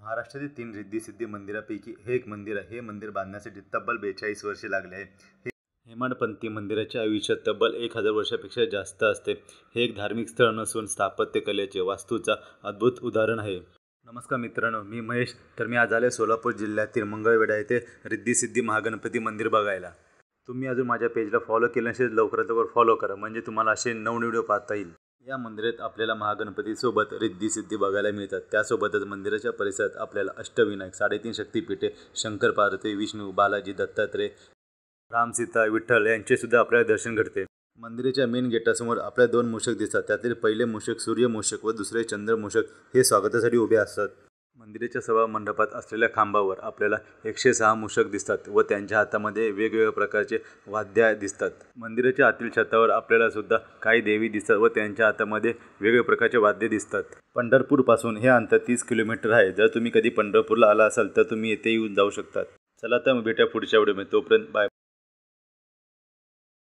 महाराष्ट्रातील 3 रिद्धी-सिद्धी मंदिरापैकी हे एक मंदिर आहे. हे मंदिर बांधण्यासाठी तब्बल 42 वर्षे लागले आहे. हे हेमाडपंथी मंदिराच्या आयुष्यात तब्बल 1000 वर्षापेक्षा जास्त असते. हे एक धार्मिक स्थळ नसून स्थापत्यकलेचे वास्तूचा अद्भुत उदाहरण आहे. नमस्कार मित्रांनो, मी महेश. तर मी आज आले सोलापूर जिल्ह्यातील मंगळवेढा येथे रिद्धी-सिद्धी महागणपती मंदिर बघायला. तुम्ही अजून माझ्या पेजला फॉलो केले नसेल लवकरात लवकर फॉलो करा, म्हणजे तुम्हाला असे नवनवीन व्हिडिओ पाहता येईल. या मंदिरात आपल्याला महागणपतीसोबत रिद्धी-सिद्धी बघायला मिळतात. त्यासोबतच मंदिराच्या परिसरात आपल्याला अष्टविनायक, 3.5 शक्तिपीठे, शंकर पार्वती, विष्णू, बालाजी, दत्तात्रय, राम, सीता, विठ्ठल यांचे सुद्धा आपल्याला दर्शन घडते. मंदिराच्या मेन गेटासमोर आपल्याला 2 मूषक दिसतात. त्यातील पहिले मूषक सूर्य मूषक व दुसरे चंद्र मूषक हे स्वागतासाठी उभे असतात. मंदिराच्या सभा मंडपात असलेल्या खांबावर आपल्याला 106 मूषक दिसतात व त्यांच्या हातामध्ये वेगवेगळ्या प्रकारचे वाद्य दिसतात. मंदिराच्या आतील छतावर आपल्याला सुद्धा काही देवी दिसतात व त्यांच्या हातामध्ये वेगवेगळ्या प्रकारचे वाद्य दिसतात. पंढरपूरपासून हे अंतर 30 किलोमीटर आहे. जर तुम्ही कधी पंढरपूरला आला असाल तर तुम्ही येथे येऊन जाऊ शकतात. चला तर भेटूया पुढच्या व्हिडिओमध्ये. तोपर्यंत बाय.